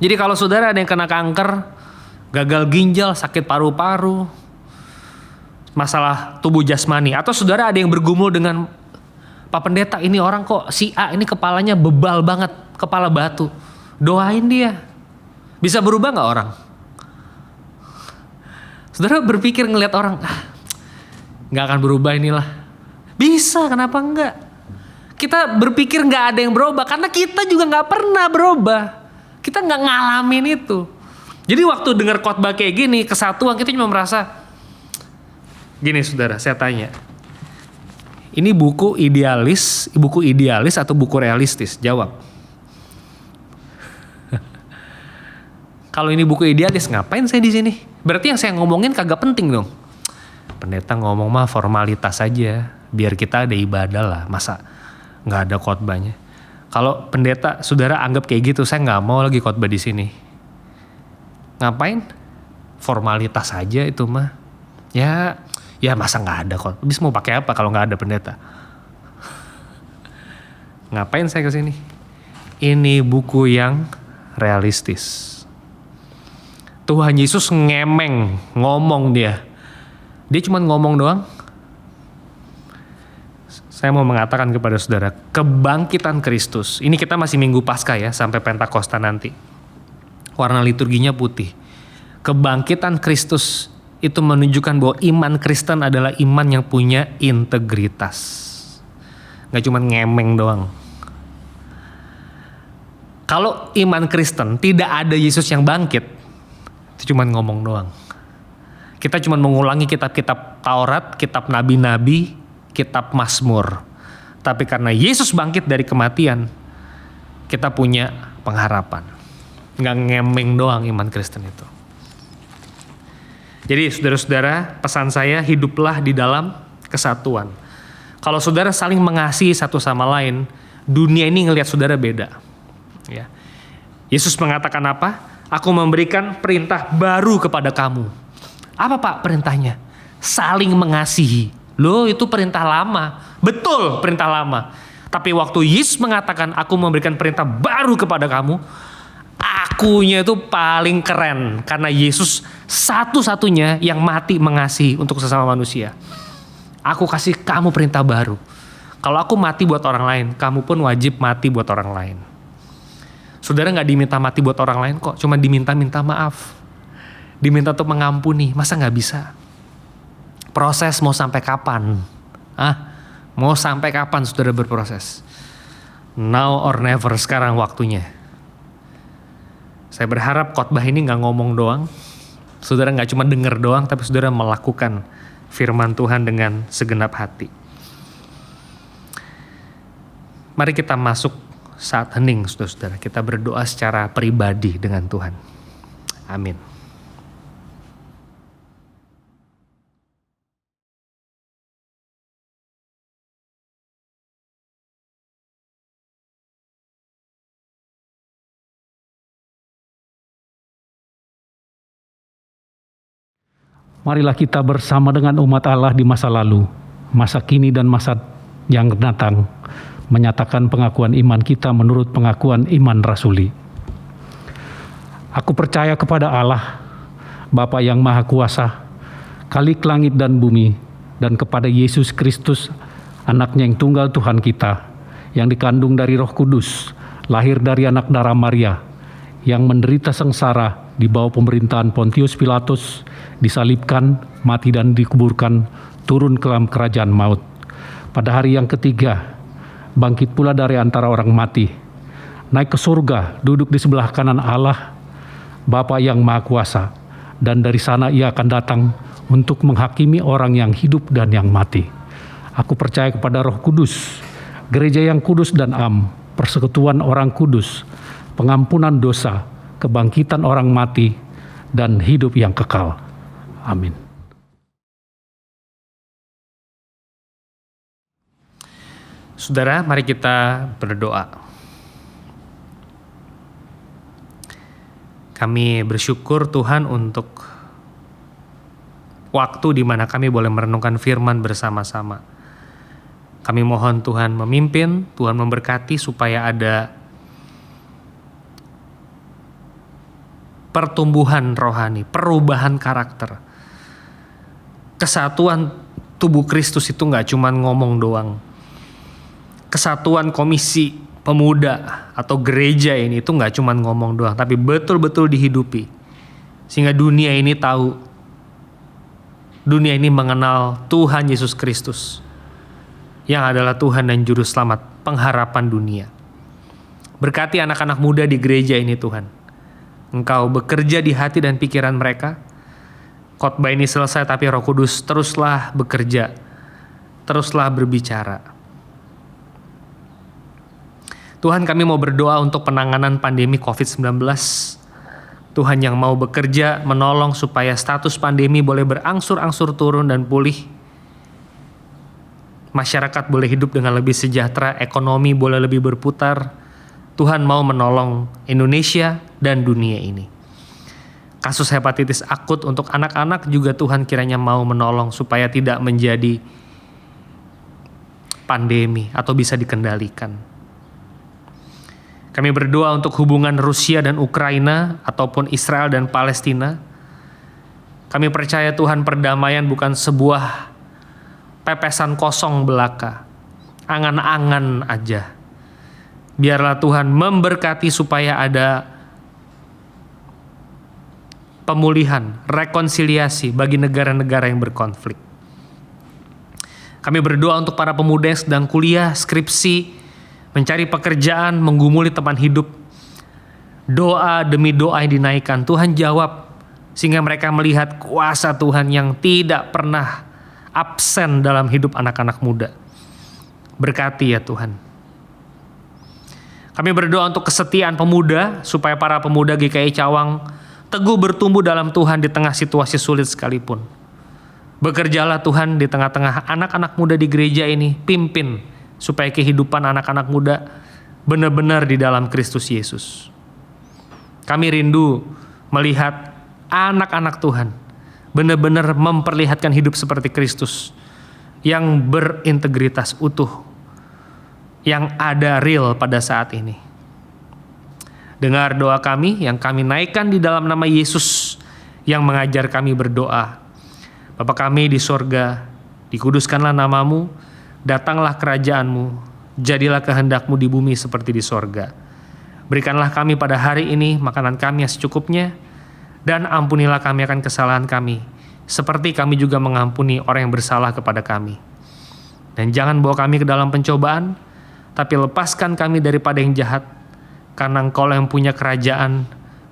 Jadi kalau saudara ada yang kena kanker, gagal ginjal, sakit paru-paru, masalah tubuh jasmani, atau saudara ada yang bergumul dengan Pak Pendeta, ini orang kok si A ini kepalanya bebal banget, kepala batu. Doain dia. Bisa berubah gak orang? Saudara berpikir ngelihat orang, gak akan berubah inilah. Bisa, kenapa enggak? Kita berpikir gak ada yang berubah, karena kita juga gak pernah berubah. Kita gak ngalamin itu. Jadi waktu dengar khotbah kayak gini, kesatuan, kita cuma merasa, gini saudara, saya tanya. Ini buku idealis atau buku realistis? Jawab. Kalau ini buku idealis, ngapain saya di sini? Berarti yang saya ngomongin kagak penting dong. Pendeta ngomong mah formalitas aja, biar kita ada ibadah lah. Masa nggak ada khotbahnya? Kalau pendeta, saudara anggap kayak gitu, saya nggak mau lagi khotbah di sini. Ngapain? Formalitas aja itu mah. Ya masa nggak ada khotbah? Habis mau pakai apa kalau nggak ada pendeta? Ngapain saya ke sini? Ini buku yang realistis. Tuhan Yesus ngemeng, ngomong dia. Dia cuma ngomong doang. Saya mau mengatakan kepada saudara, kebangkitan Kristus. Ini kita masih Minggu Paskah ya, sampai Pentakosta nanti. Warna liturginya putih. Kebangkitan Kristus itu menunjukkan bahwa iman Kristen adalah iman yang punya integritas. Gak cuma ngemeng doang. Kalau iman Kristen tidak ada Yesus yang bangkit, itu cuma ngomong doang. Kita cuma mengulangi kitab-kitab Taurat, kitab nabi-nabi, kitab Mazmur. Tapi karena Yesus bangkit dari kematian, kita punya pengharapan. Nggak ngemeng doang iman Kristen itu. Jadi saudara-saudara, pesan saya, hiduplah di dalam kesatuan. Kalau saudara saling mengasihi satu sama lain, dunia ini ngelihat saudara beda. Ya. Yesus mengatakan apa? Aku memberikan perintah baru kepada kamu. Apa Pak perintahnya? Saling mengasihi. Loh, itu perintah lama. Betul, perintah lama. Tapi waktu Yesus mengatakan aku memberikan perintah baru kepada kamu, akunya itu paling keren. Karena Yesus satu-satunya yang mati mengasihi untuk sesama manusia. Aku kasih kamu perintah baru. Kalau aku mati buat orang lain, kamu pun wajib mati buat orang lain. Saudara gak diminta mati buat orang lain kok, cuma diminta-minta maaf. Diminta untuk mengampuni, masa gak bisa? Proses mau sampai kapan? Mau sampai kapan saudara berproses? Now or never, sekarang waktunya. Saya berharap khotbah ini gak ngomong doang. Saudara gak cuma denger doang, tapi saudara melakukan firman Tuhan dengan segenap hati. Mari kita masuk saat hening, saudara-saudara. Kita berdoa secara pribadi dengan Tuhan. Amin. Marilah kita bersama dengan umat Allah di masa lalu, masa kini dan masa yang datang, menyatakan pengakuan iman kita menurut pengakuan iman rasuli. Aku percaya kepada Allah, Bapa yang Maha Kuasa, Khalik langit dan bumi, dan kepada Yesus Kristus, Anaknya yang tunggal Tuhan kita, yang dikandung dari Roh Kudus, lahir dari anak darah Maria, yang menderita sengsara di bawah pemerintahan Pontius Pilatus, disalibkan, mati dan dikuburkan, turun ke dalam kerajaan maut. Pada hari yang ketiga, bangkit pula dari antara orang mati, naik ke surga, duduk di sebelah kanan Allah, Bapa yang Maha Kuasa, dan dari sana ia akan datang untuk menghakimi orang yang hidup dan yang mati. Aku percaya kepada Roh Kudus, gereja yang kudus dan am, persekutuan orang kudus, pengampunan dosa, kebangkitan orang mati, dan hidup yang kekal. Amin. Saudara, mari kita berdoa. Kami bersyukur Tuhan untuk waktu di mana kami boleh merenungkan firman bersama-sama. Kami mohon Tuhan memimpin, Tuhan memberkati supaya ada pertumbuhan rohani, perubahan karakter. Kesatuan tubuh Kristus itu gak cuma ngomong doang. Kesatuan komisi pemuda atau gereja ini itu gak cuma ngomong doang, tapi betul-betul dihidupi. Sehingga dunia ini tahu, dunia ini mengenal Tuhan Yesus Kristus, yang adalah Tuhan dan Juru Selamat, pengharapan dunia. Berkati anak-anak muda di gereja ini Tuhan. Engkau bekerja di hati dan pikiran mereka. Khotbah ini selesai, tapi Roh Kudus teruslah bekerja, teruslah berbicara. Tuhan, kami mau berdoa untuk penanganan pandemi COVID-19. Tuhan yang mau bekerja menolong supaya status pandemi boleh berangsur-angsur turun dan pulih. Masyarakat boleh hidup dengan lebih sejahtera, ekonomi boleh lebih berputar. Tuhan mau menolong Indonesia dan dunia ini. Kasus hepatitis akut untuk anak-anak juga Tuhan kiranya mau menolong supaya tidak menjadi pandemi atau bisa dikendalikan. Kami berdoa untuk hubungan Rusia dan Ukraina ataupun Israel dan Palestina. Kami percaya Tuhan, perdamaian bukan sebuah pepesan kosong belaka, angan-angan aja. Biarlah Tuhan memberkati supaya ada pemulihan, rekonsiliasi bagi negara-negara yang berkonflik. Kami berdoa untuk para pemuda yang sedang kuliah, skripsi, mencari pekerjaan, menggumuli teman hidup. Doa demi doa yang dinaikkan, Tuhan jawab, sehingga mereka melihat kuasa Tuhan yang tidak pernah absen dalam hidup anak-anak muda. Berkati ya Tuhan. Kami berdoa untuk kesetiaan pemuda, supaya para pemuda GKI Cawang teguh bertumbuh dalam Tuhan di tengah situasi sulit sekalipun. Bekerjalah Tuhan di tengah-tengah anak-anak muda di gereja ini, pimpin supaya kehidupan anak-anak muda benar-benar di dalam Kristus Yesus. Kami rindu melihat anak-anak Tuhan benar-benar memperlihatkan hidup seperti Kristus yang berintegritas utuh, yang ada real pada saat ini. Dengar doa kami yang kami naikkan di dalam nama Yesus yang mengajar kami berdoa. Bapa kami di sorga, dikuduskanlah namamu, datanglah kerajaanmu, jadilah kehendakmu di bumi seperti di sorga. Berikanlah kami pada hari ini makanan kami yang secukupnya, dan ampunilah kami akan kesalahan kami, seperti kami juga mengampuni orang yang bersalah kepada kami. Dan jangan bawa kami ke dalam pencobaan, tapi lepaskan kami daripada yang jahat, karena Engkau yang punya kerajaan,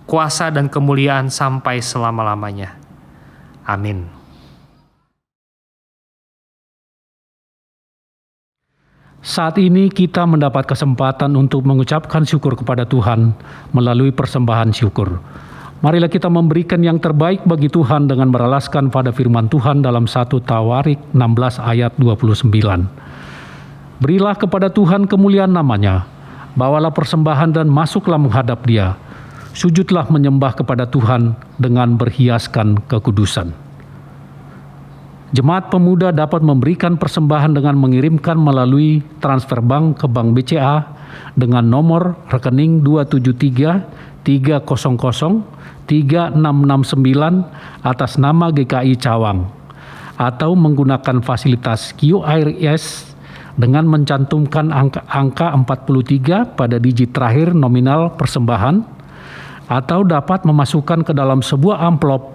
kuasa dan kemuliaan sampai selama-lamanya. Amin. Saat ini kita mendapat kesempatan untuk mengucapkan syukur kepada Tuhan melalui persembahan syukur. Marilah kita memberikan yang terbaik bagi Tuhan dengan beralaskan pada firman Tuhan dalam 1 Tawarik 16 ayat 29. Berilah kepada Tuhan kemuliaan namanya, bawalah persembahan dan masuklah menghadap Dia. Sujudlah menyembah kepada Tuhan dengan berhiaskan kekudusan. Jemaat pemuda dapat memberikan persembahan dengan mengirimkan melalui transfer bank ke Bank BCA dengan nomor rekening 273 300 3669 atas nama GKI Cawang, atau menggunakan fasilitas QRIS dengan mencantumkan angka 43 pada digit terakhir nominal persembahan, atau dapat memasukkan ke dalam sebuah amplop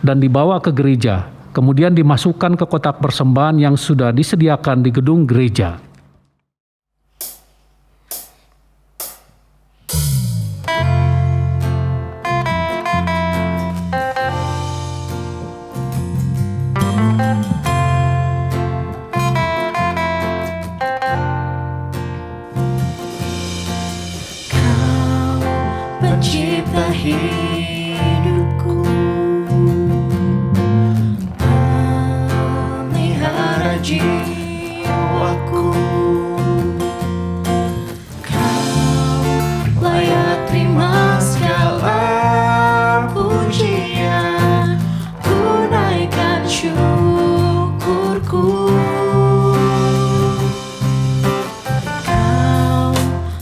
dan dibawa ke gereja, kemudian dimasukkan ke kotak persembahan yang sudah disediakan di gedung gereja. Pencipta hidupku, memelihara jiwaku. Kau layak terima segala pujian, ku naikkan syukurku. Kau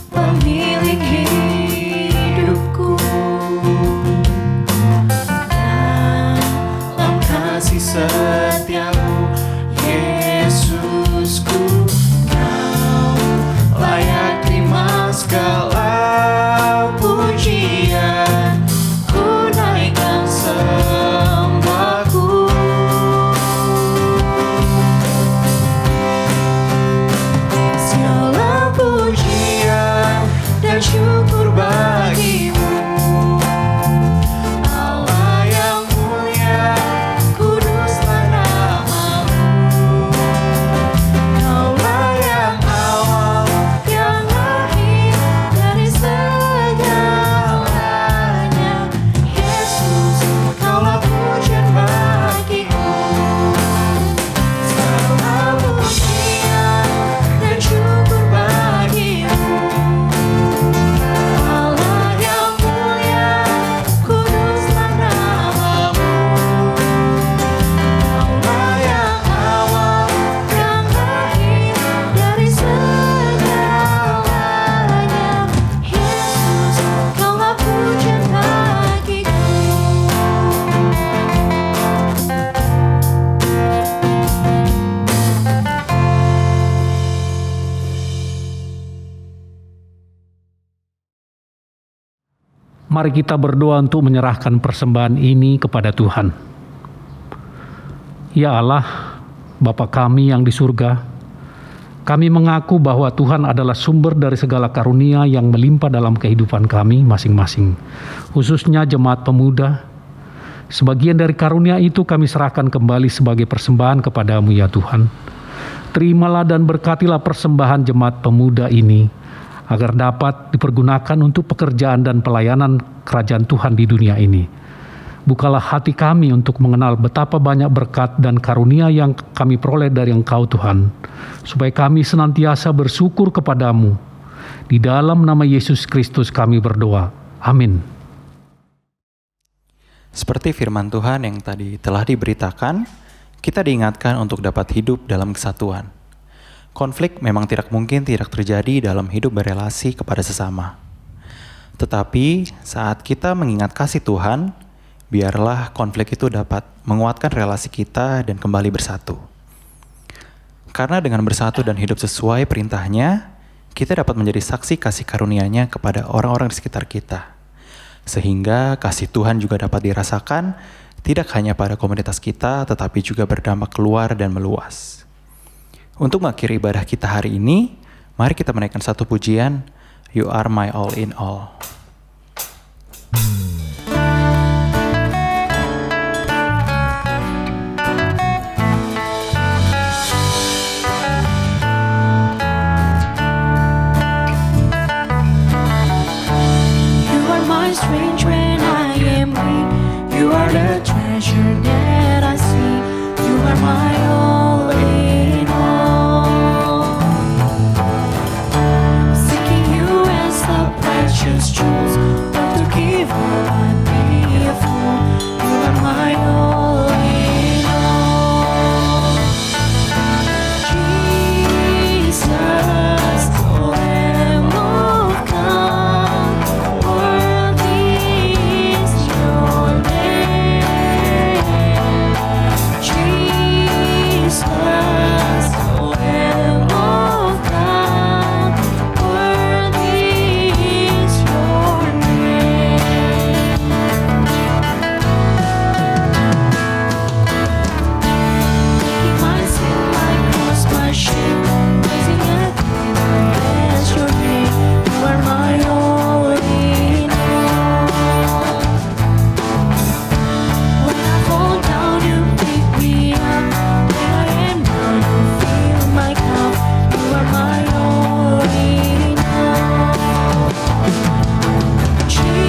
pemilik hidupku, dalam kasih setiamu, Yesusku. Kau layak terima segala pujian, ku naikkan sembahku. Segala pujian dan syukur bagimu, Allah yang mulia, kuduslah namamu. Mari kita berdoa untuk menyerahkan persembahan ini kepada Tuhan. Ya Allah, Bapa kami yang di surga, kami mengaku bahwa Tuhan adalah sumber dari segala karunia yang melimpah dalam kehidupan kami masing-masing, khususnya jemaat pemuda. Sebagian dari karunia itu kami serahkan kembali sebagai persembahan kepadamu ya Tuhan. Terimalah dan berkatilah persembahan jemaat pemuda ini, agar dapat dipergunakan untuk pekerjaan dan pelayanan kerajaan Tuhan di dunia ini. Bukalah hati kami untuk mengenal betapa banyak berkat dan karunia yang kami peroleh dari Engkau Tuhan, supaya kami senantiasa bersyukur kepadamu. Di dalam nama Yesus Kristus kami berdoa. Amin. Seperti firman Tuhan yang tadi telah diberitakan, kita diingatkan untuk dapat hidup dalam kesatuan. Konflik memang tidak mungkin tidak terjadi dalam hidup berelasi kepada sesama. Tetapi saat kita mengingat kasih Tuhan, biarlah konflik itu dapat menguatkan relasi kita dan kembali bersatu. Karena dengan bersatu dan hidup sesuai perintahnya, kita dapat menjadi saksi kasih karunia-Nya kepada orang-orang di sekitar kita. Sehingga kasih Tuhan juga dapat dirasakan tidak hanya pada komunitas kita, tetapi juga berdampak keluar dan meluas. Untuk mengakhiri ibadah kita hari ini, mari kita menaikkan satu pujian, You Are My All in All. You are my strength when I am weak. You are the treasure that I see. You are my all in all. Seeking you as the precious jewels, not to give all I'd be a fool. You are my all in all. Jesus, Lamb of God, worthy is your name. Jesus, Lamb of God, worthy is your name. Taking my sin, my cross, my shame, raising it as your name. You are my all in all. When I fall down, you pick me up. When I am down, you fill my cup. You are my all in all. Jesus,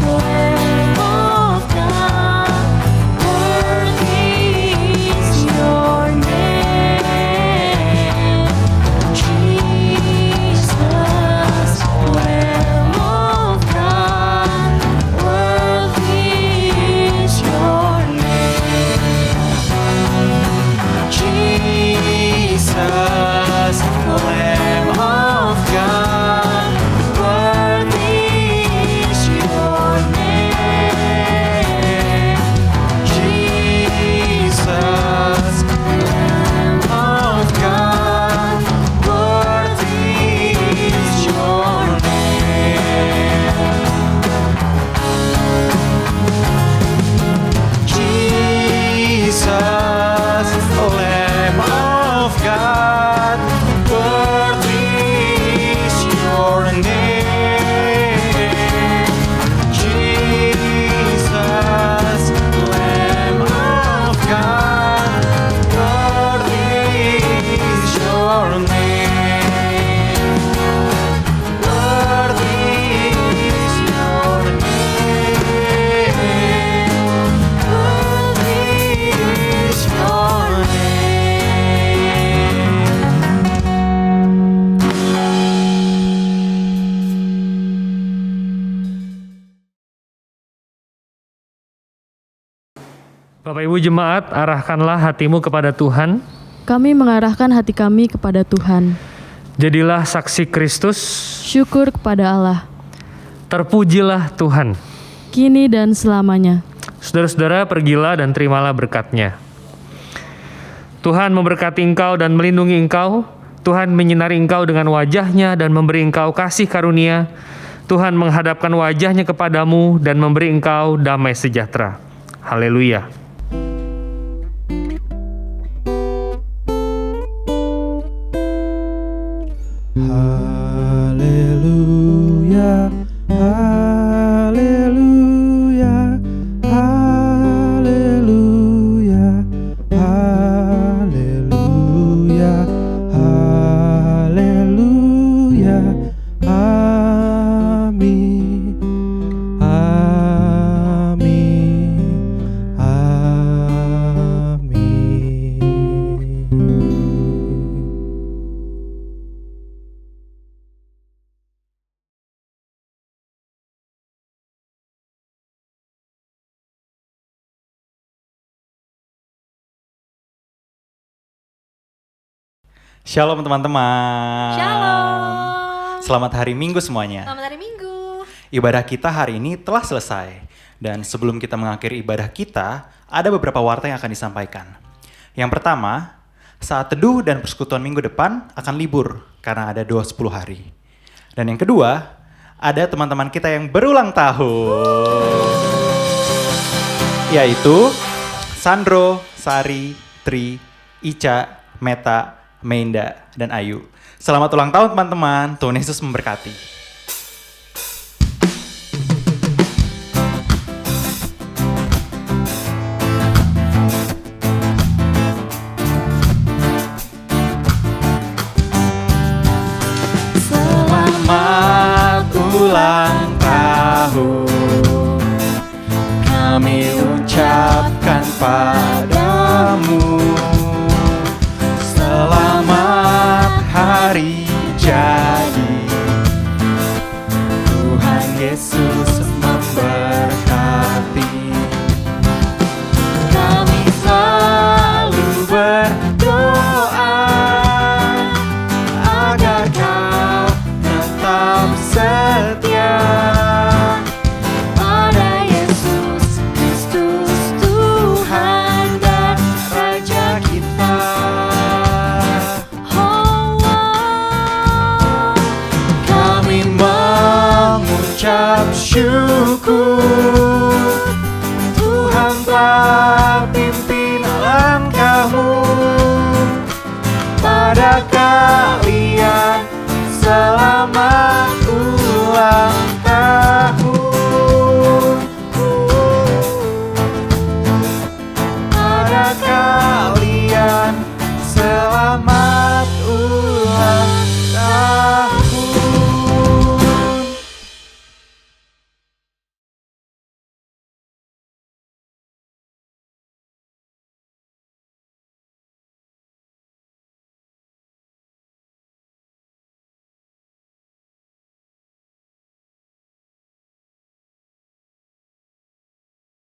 Lamb of God, worthy is your name. Jesus, Lamb of God, worthy is your name. Jesus, Lamb of God, worthy is your name. Jesus, Lamb of God, worthy is your name. Jesus, Lamb of God, worthy is your name. Jesus, Lamb of God, worthy is your name. Worthy is your name. Worthy is your name. Bapak Ibu Jemaat, arahkanlah hatimu kepada Tuhan. Kami mengarahkan hati kami kepada Tuhan. Jadilah saksi Kristus. Syukur kepada Allah, Terpujilah Tuhan. kini dan selamanya. Saudara-saudara, pergilah dan terimalah berkat-Nya. Tuhan memberkati engkau dan melindungi engkau. Tuhan menyinari engkau dengan wajah-Nya dan memberi engkau kasih karunia. Tuhan menghadapkan wajahnya kepadamu dan memberi engkau damai sejahtera. Haleluya. Haleluya, haleluya, haleluya, haleluya, haleluya, amin, amin, amin. Shalom teman-teman. Shalom. Selamat hari Minggu semuanya. Selamat hari Minggu. Ibadah kita hari ini telah selesai. Dan sebelum kita mengakhiri ibadah kita, ada beberapa warta yang akan disampaikan. Yang pertama, saat teduh dan persekutuan minggu depan akan libur karena ada doa 10 hari. Dan yang kedua, ada teman-teman kita yang berulang tahun. Yaitu Sandro, Sari, Tri, Ica, Meta, Meinda, dan Ayu. Selamat ulang tahun teman-teman, Tuhan Yesus memberkati. Selamat ulang tahun, kami ucapkan padamu. Selamat hari jadi, Tuhan Yesus memberkati. Kami selalu berdoa agar kau tetap setia pada Yesus Kristus Tuhan dan Raja kita. Kami mengucap syukur, Tuhan telah